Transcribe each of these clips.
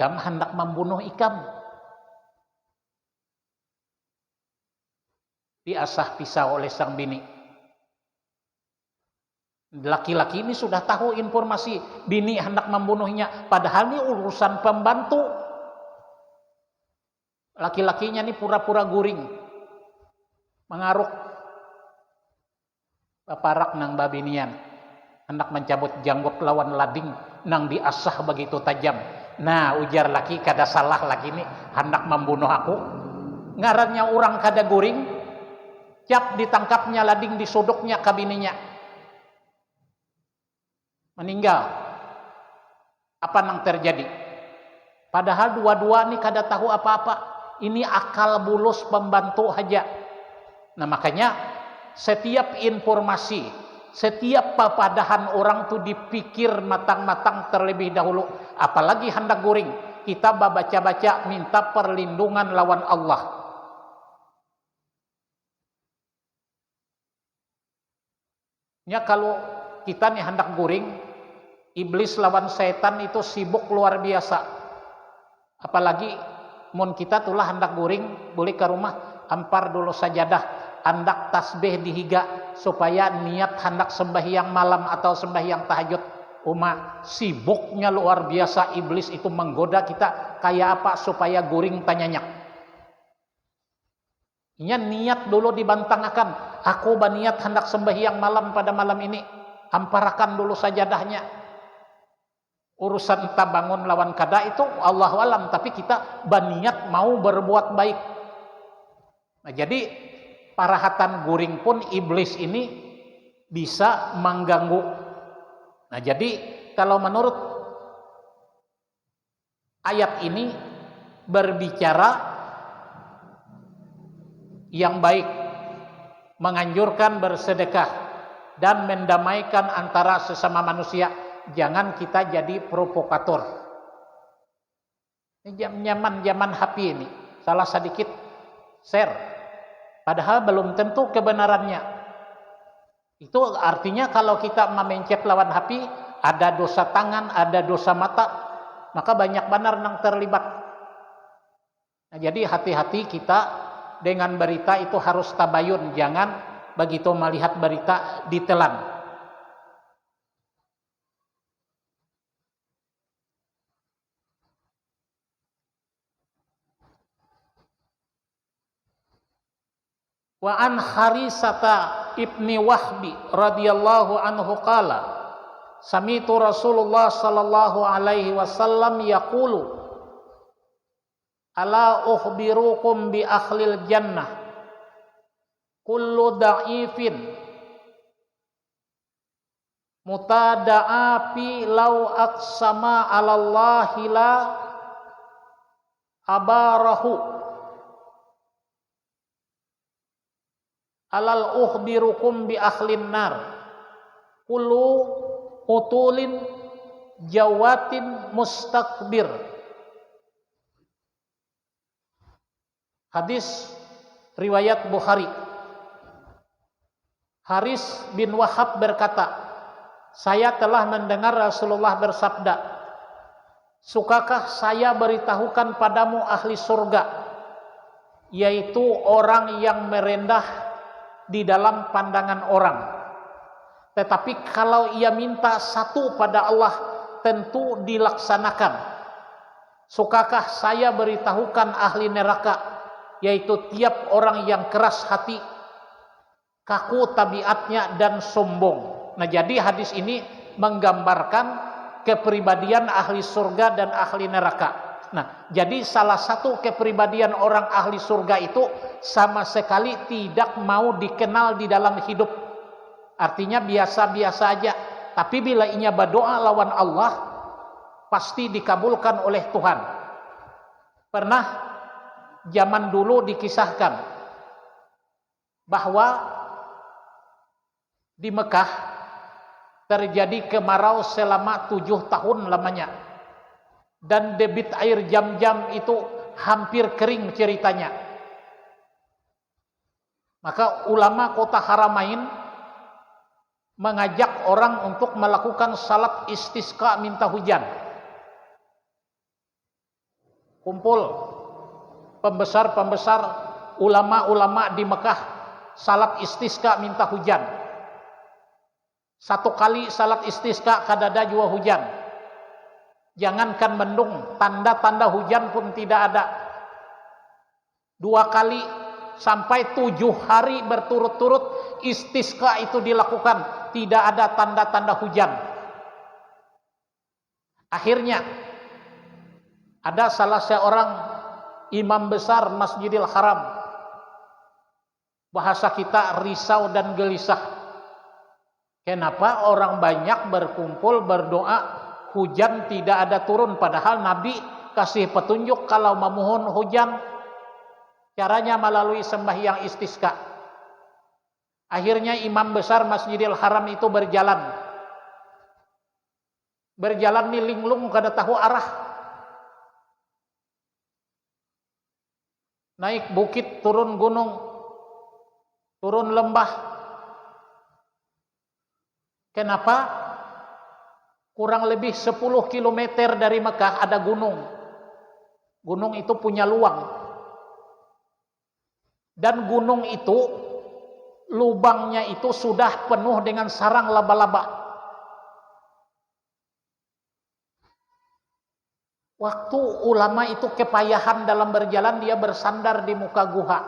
Ikam hendak membunuh Ikam. Diasah pisau oleh sang bini. Laki-laki ini sudah tahu informasi bini hendak membunuhnya, padahal ini urusan pembantu. Laki-lakinya ini pura-pura guring, mengaruk paparak nang babinian, hendak mencabut janggut lawan lading nang diasah begitu tajam. Nah, ujar laki, kada salah laki ini hendak membunuh aku. Ngarannya orang kada guring, cap ditangkapnya lading, disodoknya kabininya, meninggal. Apa nang terjadi? Padahal dua-dua ini kada tahu apa-apa. Ini akal bulus pembantu aja. Nah, makanya setiap informasi, setiap papadahan orang tuh dipikir matang-matang terlebih dahulu. Apalagi hendak guring, kita baca-baca minta perlindungan lawan Allah. Ya, kalau kita nih hendak guring, iblis lawan setan itu sibuk luar biasa. Apalagi mun kita tulah hendak guring, boleh ke rumah, ampar dulu sajadah, hendak tasbih dihiga supaya niat hendak sembahyang malam atau sembahyang tahajud. Sibuknya luar biasa iblis itu menggoda kita kayak apa supaya guring tanyanyak. Nya niat dulu dibantangkan, aku berniat hendak sembahyang malam pada malam ini, amparakan dulu sajadahnya. Urusan entah bangun lawan kada itu Allah alam, tapi kita berniat mau berbuat baik. Nah, jadi parahatan guring pun iblis ini bisa mengganggu. Nah, jadi kalau menurut ayat ini berbicara yang baik, menganjurkan bersedekah dan mendamaikan antara sesama manusia. Jangan kita jadi provokator. Ini zaman HP ini, salah sedikit share, padahal belum tentu kebenarannya. Itu artinya kalau kita memencet lawan HP, ada dosa tangan, ada dosa mata, maka banyak benar yang terlibat. Nah, jadi hati-hati kita dengan berita itu harus tabayun, jangan begitu melihat berita ditelan. Wa an Harisata ibni Wahbi radhiyallahu anhu qala sami'tu Rasulullah sallallahu alaihi wasallam yaqulu ala ukhbirukum bi akhlil jannah kullu da'ifin mutada'afi law aqsama 'ala Allahi la abarahu alal ukhbirukum bi akhlin nar kullu utulin jawatin mustakbir. Hadis riwayat Bukhari. Haris bin Wahab berkata, saya telah mendengar Rasulullah bersabda, sukakah saya beritahukan padamu ahli surga, yaitu orang yang merendah di dalam pandangan orang, tetapi kalau ia minta satu pada Allah tentu dilaksanakan. Sukakah saya beritahukan ahli neraka, yaitu tiap orang yang keras hati, kaku tabiatnya dan sombong. Nah, jadi hadis ini menggambarkan kepribadian ahli surga dan ahli neraka. Nah, jadi salah satu kepribadian orang ahli surga itu sama sekali tidak mau dikenal di dalam hidup. Artinya biasa-biasa aja. Tapi bila ia berdoa lawan Allah, pasti dikabulkan oleh Tuhan. Pernah zaman dulu dikisahkan bahwa di Mekah terjadi kemarau selama 7 tahun lamanya. Dan debit air jam-jam itu hampir kering ceritanya. Maka ulama kota Haramain mengajak orang untuk melakukan salat istisqa minta hujan. kumpul pembesar-pembesar ulama-ulama di Mekah, salat istisqa minta hujan. Satu kali salat istisqa kadada jua hujan. Jangankan mendung, tanda-tanda hujan pun tidak ada. 2 kali sampai 7 hari berturut-turut istisqa itu dilakukan, tidak ada tanda-tanda hujan. Akhirnya ada salah seorang imam besar Masjidil Haram, bahasa kita risau dan gelisah. Kenapa orang banyak berkumpul berdoa, hujan tidak ada turun, padahal Nabi kasih petunjuk kalau memohon hujan caranya melalui sembahyang istisqa. Akhirnya imam besar Masjidil Haram itu berjalan nih linglung kada tahu arah, naik bukit, turun gunung, turun lembah. Kenapa? Kurang lebih 10 kilometer dari Mekah ada gunung. Gunung itu punya luang. Dan gunung itu, lubangnya itu sudah penuh dengan sarang laba-laba. Waktu ulama itu kepayahan dalam berjalan, dia bersandar di muka guha.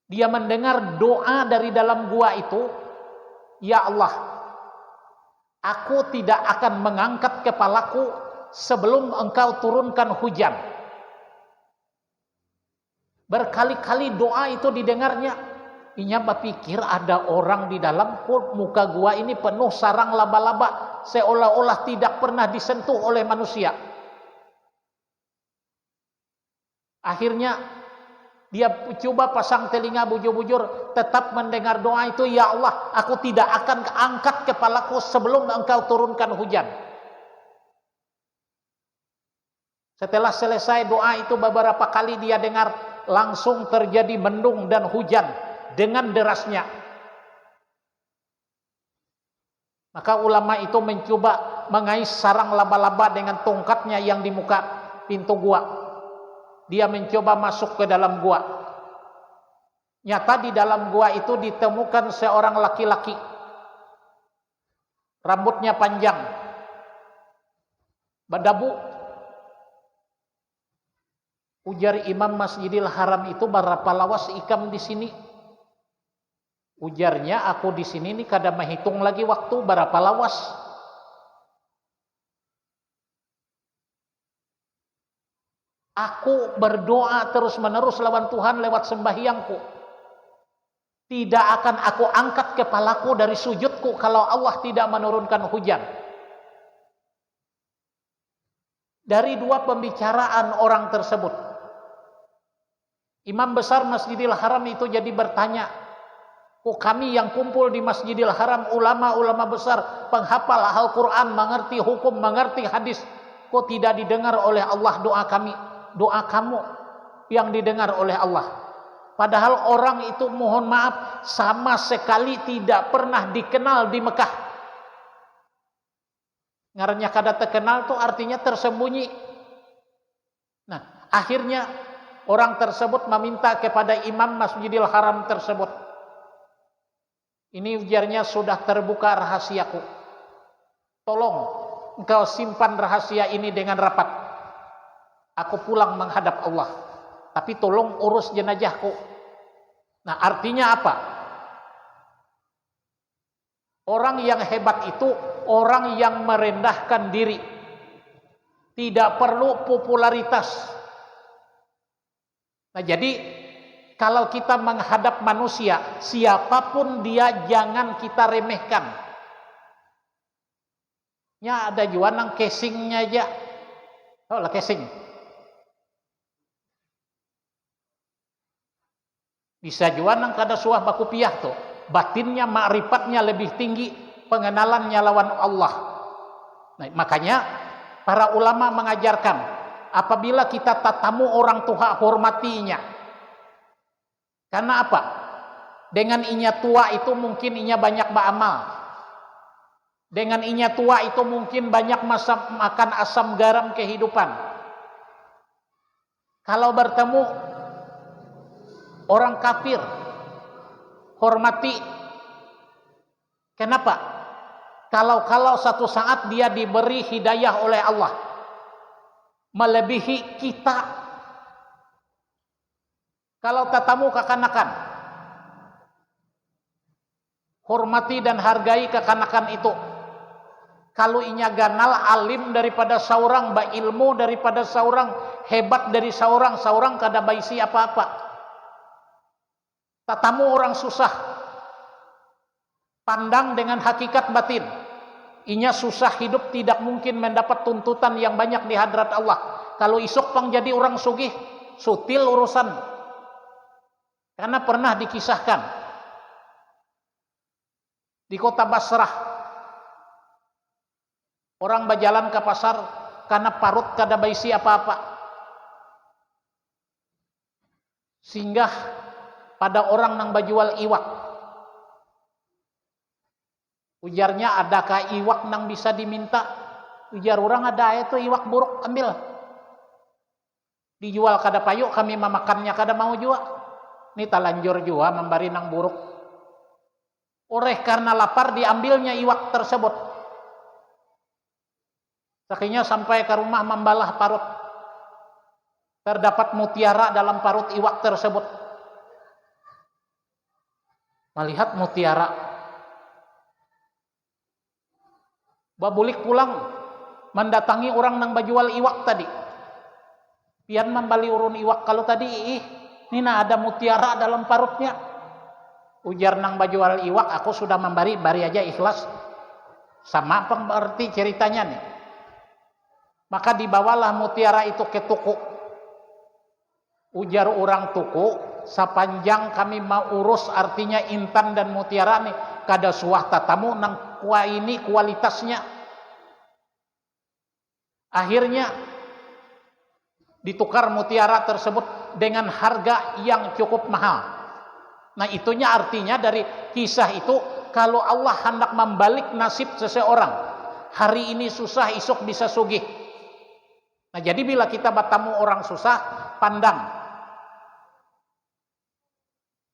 Dia mendengar doa dari dalam gua itu, "Ya Allah, aku tidak akan mengangkat kepalaku sebelum Engkau turunkan hujan." Berkali-kali doa itu didengarnya. Inya berpikir ada orang di dalam, muka gua ini penuh sarang laba-laba, seolah-olah tidak pernah disentuh oleh manusia. Akhirnya dia coba pasang telinga bujur-bujur, tetap mendengar doa itu, "Ya Allah, aku tidak akan angkat kepalaku sebelum Engkau turunkan hujan." Setelah selesai doa itu beberapa kali dia dengar, langsung terjadi mendung dan hujan dengan derasnya. Maka ulama itu mencoba mengais sarang laba-laba dengan tongkatnya yang di muka pintu gua. Dia mencoba masuk ke dalam gua. Nyata di dalam gua itu ditemukan seorang laki-laki. Rambutnya panjang, berdabu. Ujar imam Masjidil Haram itu, "Berapa lawas ikam di sini?" Ujarnya, "Aku di sini nih kada menghitung lagi waktu berapa lawas." Aku berdoa terus-menerus lawan Tuhan lewat sembahyangku. Tidak akan aku angkat kepalaku dari sujudku kalau Allah tidak menurunkan hujan. Dari 2 pembicaraan orang tersebut, imam besar Masjidil Haram itu jadi bertanya, "Kok kami yang kumpul di Masjidil Haram, ulama-ulama besar, penghafal Al-Quran, mengerti hukum, mengerti hadis, kok tidak didengar oleh Allah doa kami? Doa kamu yang didengar oleh Allah. Padahal orang itu, mohon maaf, sama sekali tidak pernah dikenal di Mekah." Ngarannya kada terkenal tuh artinya tersembunyi. Nah, akhirnya orang tersebut meminta kepada imam Masjidil Haram tersebut, "Ini ujarnya sudah terbuka rahasiaku. Tolong engkau simpan rahasia ini dengan rapat. Aku pulang menghadap Allah. Tapi tolong urus jenazahku." Nah, artinya apa? Orang yang hebat itu orang yang merendahkan diri. Tidak perlu popularitas. Nah, jadi kalau kita menghadap manusia, siapapun dia jangan kita remehkan. Ya ada juga nang casingnya aja. Oh lah casing. Bisa juga nang kada suah baku piah tuh. Batinnya, ma'rifatnya lebih tinggi, pengenalannya lawan Allah. Nah, makanya para ulama mengajarkan, apabila kita tatamu orang tua, hormatinya. Karena apa? Dengan inya tua itu mungkin inya banyak beramal. Dengan inya tua itu mungkin banyak masa makan asam garam kehidupan. Kalau bertemu orang kafir, hormati. Kenapa? Kalau satu saat dia diberi hidayah oleh Allah, melebihi kita. Kalau tatamu kekanakan, hormati dan hargai kekanakan itu. Kalau inya ganal alim daripada seorang, ilmu daripada seorang, hebat dari seorang kada baisi apa-apa. Tatamu orang susah, pandang dengan hakikat batin. Inya susah hidup, tidak mungkin mendapat tuntutan yang banyak di hadrat Allah. Kalau isok pang jadi orang sugih, sutil urusan. Karena pernah dikisahkan di kota Basrah, orang berjalan ke pasar karena parut kada baisi apa-apa. Singgah pada orang nang bajual iwak. Ujarnya, adakah iwak nang bisa diminta? Ujar orang, ada itu iwak buruk, ambil. Dijual kada payu, kami memakannya kada mau jua. Ini talanjur jua memberi nang buruk. Oleh karena lapar diambilnya iwak tersebut. Sakinya sampai ke rumah membalah parut. Terdapat mutiara dalam parut iwak tersebut. Melihat mutiara, babulik pulang mendatangi orang nang bajual iwak tadi. Pian membali urun iwak, kalau tadi nina ada mutiara dalam parutnya. Ujar nang bajual iwak, aku sudah memberi, bari aja ikhlas. Sama apa berarti ceritanya nih. Maka dibawalah mutiara itu ke tuku. Ujar orang tuku, sepanjang kami mau urus, artinya intan dan mutiara nih, kada suah tatamu nang ini kualitasnya. Akhirnya ditukar mutiara tersebut dengan harga yang cukup mahal. Nah, itunya artinya dari kisah itu, kalau Allah hendak membalik nasib seseorang, hari ini susah, esok bisa sugih. Nah, jadi bila kita bertemu orang susah, pandang.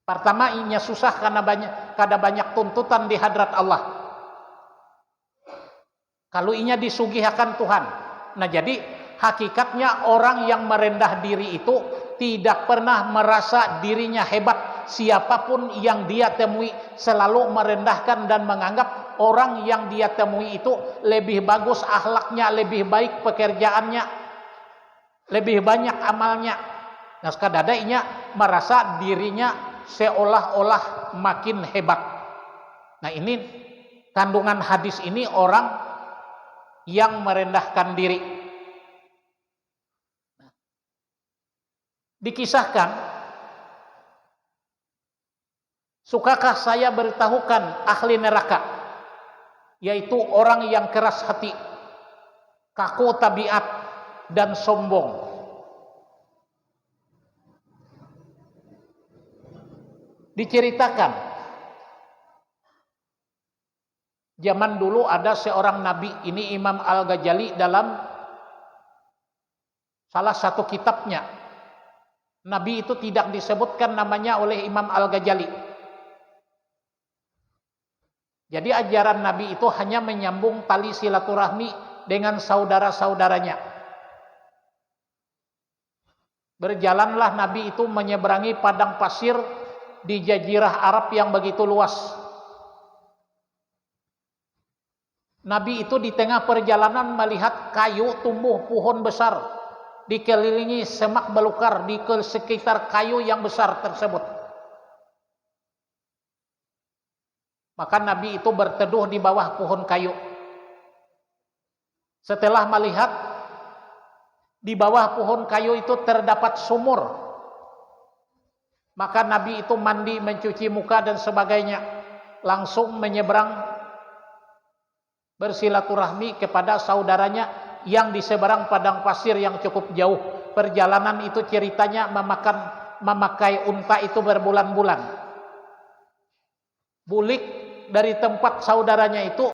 Pertama, inya susah karena kada banyak tuntutan di hadrat Allah. Kalau inya disugihkan Tuhan. Nah, jadi hakikatnya orang yang merendah diri itu tidak pernah merasa dirinya hebat. Siapapun yang dia temui selalu merendahkan dan menganggap orang yang dia temui itu lebih bagus akhlaknya, lebih baik pekerjaannya, lebih banyak amalnya. Nah, sekadadainya merasa dirinya seolah-olah makin hebat. Nah, ini kandungan hadis ini, orang yang merendahkan diri. Dikisahkan, sukakah saya beritahukan ahli neraka, yaitu orang yang keras hati, kaku tabiat, dan sombong. Diceritakan, zaman dulu ada seorang nabi, ini Imam Al-Ghazali dalam salah satu kitabnya. Nabi itu tidak disebutkan namanya oleh Imam Al-Ghazali. Jadi ajaran Nabi itu hanya menyambung tali silaturahmi dengan saudara-saudaranya. Berjalanlah Nabi itu menyeberangi padang pasir di jazirah Arab yang begitu luas. Nabi itu di tengah perjalanan melihat kayu tumbuh pohon besar, dikelilingi semak belukar di sekitar kayu yang besar tersebut. Maka Nabi itu berteduh di bawah pohon kayu. Setelah melihat di bawah pohon kayu itu terdapat sumur, maka Nabi itu mandi, mencuci muka dan sebagainya, langsung menyeberang bersilaturahmi kepada saudaranya yang di seberang padang pasir yang cukup jauh. Perjalanan itu ceritanya memakai unta itu berbulan-bulan. Bulik dari tempat saudaranya itu